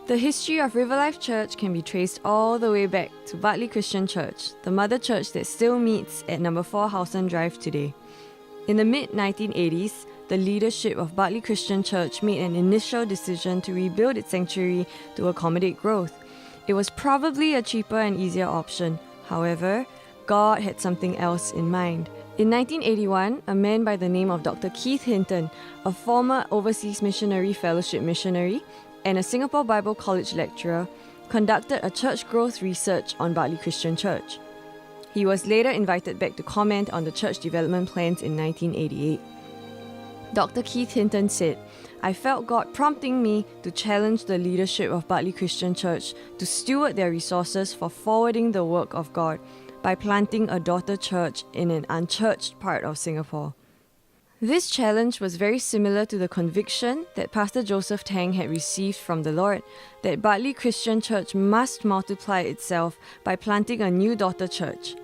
The history of RiverLife Church can be traced all the way back to Bartley Christian Church, the mother church that still meets at number 4 Howson Drive today. In the mid-1980s, the leadership of Bartley Christian Church made an initial decision to rebuild its sanctuary to accommodate growth. It was probably a cheaper and easier option. However, God had something else in mind. In 1981, a man by the name of Dr. Keith Hinton, a former Overseas Missionary Fellowship missionary and a Singapore Bible College lecturer, conducted a church growth research on Bartley Christian Church. He was later invited back to comment on the church development plans in 1988. Dr. Keith Hinton said, "I felt God prompting me to challenge the leadership of Bartley Christian Church to steward their resources for forwarding the work of God by planting a daughter church in an unchurched part of Singapore." This challenge was very similar to the conviction that Pastor Joseph Tang had received from the Lord, that Bartley Christian Church must multiply itself by planting a new daughter church.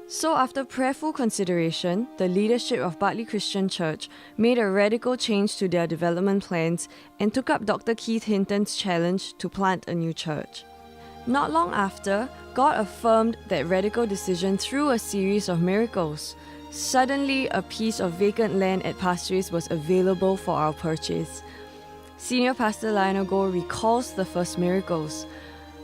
So after prayerful consideration, the leadership of Bartley Christian Church made a radical change to their development plans and took up Dr. Keith Hinton's challenge to plant a new church. Not long after, God affirmed that radical decision through a series of miracles. Suddenly, a piece of vacant land at Pasir Ris was available for our purchase. Senior Pastor Lionel Goh recalls the first miracles.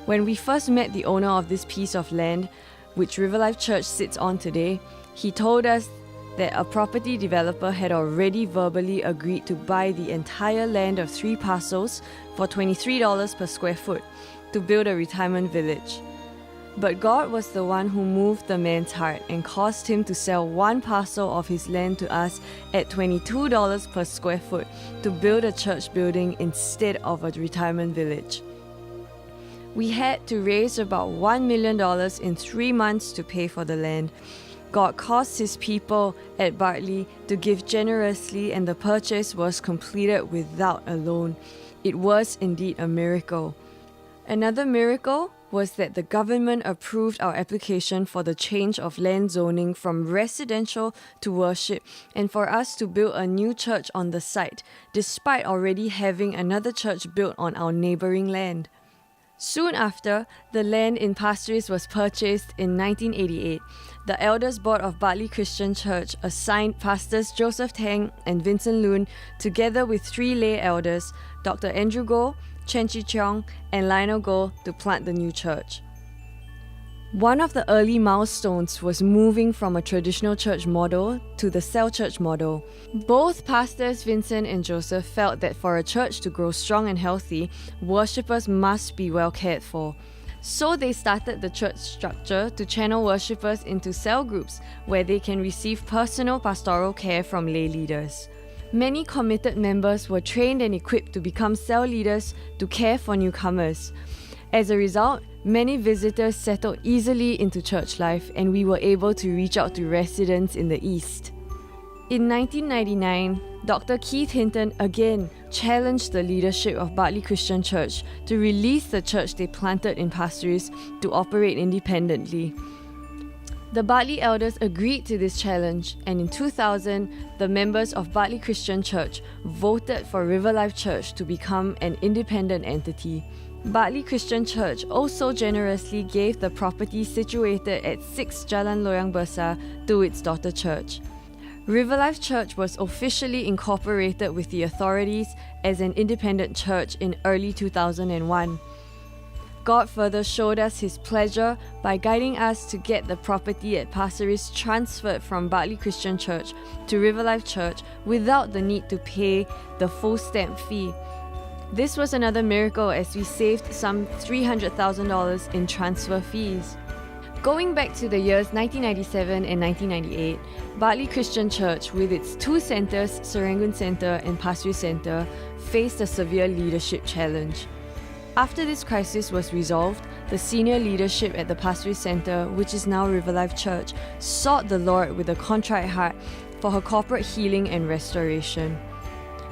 When we first met the owner of this piece of land, which RiverLife Church sits on today, he told us that a property developer had already verbally agreed to buy the entire land of 3 parcels for $23 per square foot to build a retirement village. But God was the one who moved the man's heart and caused him to sell 1 parcel of his land to us at $22 per square foot to build a church building instead of a retirement village. We had to raise about $1 million in 3 months to pay for the land. God caused His people at Bartley to give generously, and the purchase was completed without a loan. It was indeed a miracle. Another miracle was that the government approved our application for the change of land zoning from residential to worship and for us to build a new church on the site, despite already having another church built on our neighbouring land. Soon after, the land in Pasir Ris was purchased in 1988. The Elders Board of Bartley Christian Church assigned Pastors Joseph Tang and Vincent Loon, together with 3 lay elders, Dr. Andrew Goh, Chen Chi Cheong, and Lionel Goh, to plant the new church. One of the early milestones was moving from a traditional church model to the cell church model. Both pastors Vincent and Joseph felt that for a church to grow strong and healthy, worshippers must be well cared for. So they started the church structure to channel worshippers into cell groups where they can receive personal pastoral care from lay leaders. Many committed members were trained and equipped to become cell leaders to care for newcomers. As a result, many visitors settled easily into church life, and we were able to reach out to residents in the East. In 1999, Dr. Keith Hinton again challenged the leadership of Bartley Christian Church to release the church they planted in Pasir Ris to operate independently. The Bartley elders agreed to this challenge, and in 2000, the members of Bartley Christian Church voted for RiverLife Church to become an independent entity. Bartley Christian Church also generously gave the property situated at 6 Jalan Loyang Besar to its daughter church. RiverLife Church was officially incorporated with the authorities as an independent church in early 2001. God further showed us His pleasure by guiding us to get the property at Pasir Ris transferred from Bartley Christian Church to RiverLife Church without the need to pay the full stamp fee. This was another miracle, as we saved some $300,000 in transfer fees. Going back to the years 1997 and 1998, Bartley Christian Church, with its 2 centres, Serangoon Centre and Pasir Ris Centre, faced a severe leadership challenge. After this crisis was resolved, the senior leadership at the Pasir Ris Centre, which is now RiverLife Church, sought the Lord with a contrite heart for her corporate healing and restoration.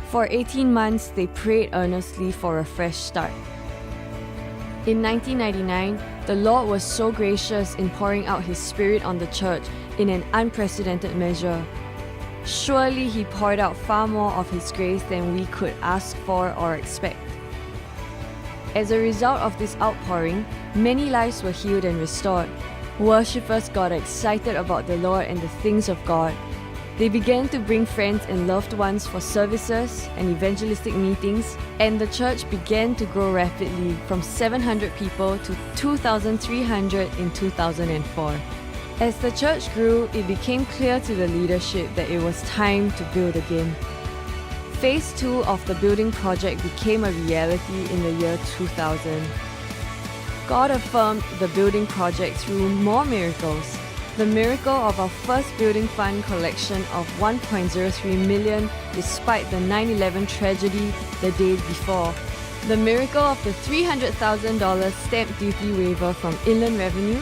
For 18 months, they prayed earnestly for a fresh start. In 1999, the Lord was so gracious in pouring out His Spirit on the church in an unprecedented measure. Surely He poured out far more of His grace than we could ask for or expect. As a result of this outpouring, many lives were healed and restored. Worshippers got excited about the Lord and the things of God. They began to bring friends and loved ones for services and evangelistic meetings, and the church began to grow rapidly from 700 people to 2,300 in 2004. As the church grew, it became clear to the leadership that it was time to build again. Phase 2 of the building project became a reality in the year 2000. God affirmed the building project through more miracles. The miracle of our first building fund collection of $1.03 million despite the 9/11 tragedy the day before. The miracle of the $300,000 stamp duty waiver from Inland Revenue.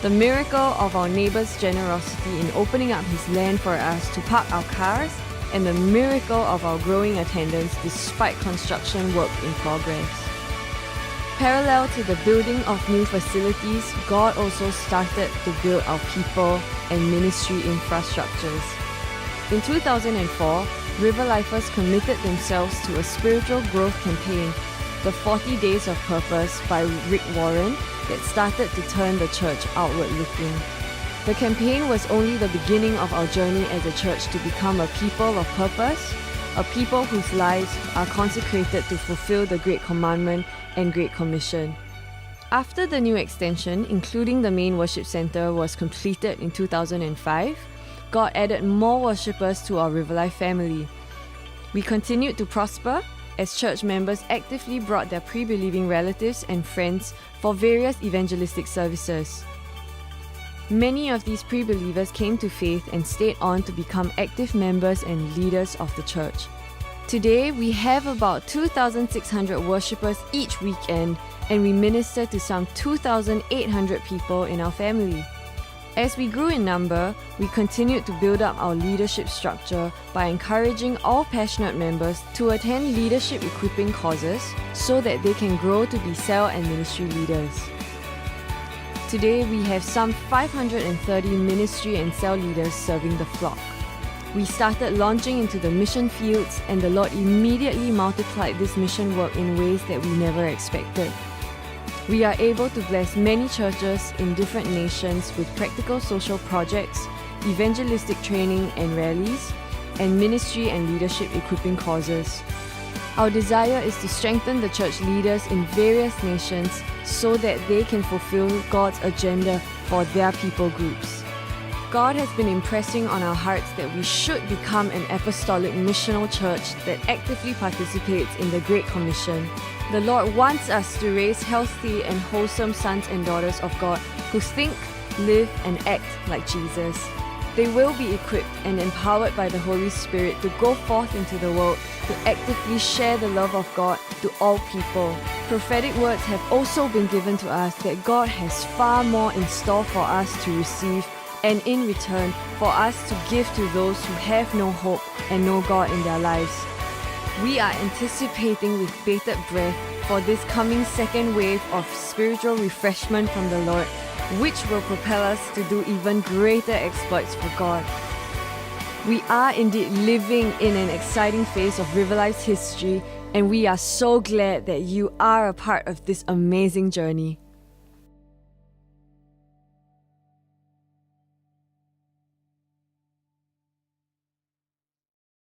The miracle of our neighbour's generosity in opening up his land for us to park our cars. And the miracle of our growing attendance despite construction work in progress. Parallel to the building of new facilities, God also started to build our people and ministry infrastructures. In 2004, RiverLifers committed themselves to a spiritual growth campaign, the 40 Days of Purpose by Rick Warren, that started to turn the church outward looking. The campaign was only the beginning of our journey as a church to become a people of purpose, a people whose lives are consecrated to fulfill the Great Commandment and Great Commission. After the new extension, including the main worship center, was completed in 2005, God added more worshippers to our RiverLife family. We continued to prosper as church members actively brought their pre-believing relatives and friends for various evangelistic services. Many of these pre-believers came to faith and stayed on to become active members and leaders of the church. Today, we have about 2,600 worshippers each weekend, and we minister to some 2,800 people in our family. As we grew in number, we continued to build up our leadership structure by encouraging all passionate members to attend leadership equipping courses so that they can grow to be cell and ministry leaders. Today, we have some 530 ministry and cell leaders serving the flock. We started launching into the mission fields, and the Lord immediately multiplied this mission work in ways that we never expected. We are able to bless many churches in different nations with practical social projects, evangelistic training and rallies, and ministry and leadership equipping courses. Our desire is to strengthen the church leaders in various nations so that they can fulfill God's agenda for their people groups. God has been impressing on our hearts that we should become an apostolic missional church that actively participates in the Great Commission. The Lord wants us to raise healthy and wholesome sons and daughters of God who think, live, and act like Jesus. They will be equipped and empowered by the Holy Spirit to go forth into the world to actively share the love of God to all people. Prophetic words have also been given to us that God has far more in store for us to receive, and in return for us to give to those who have no hope and no God in their lives. We are anticipating with bated breath for this coming second wave of spiritual refreshment from the Lord, which will propel us to do even greater exploits for God. We are indeed living in an exciting phase of RiverLife's history, and we are so glad that you are a part of this amazing journey.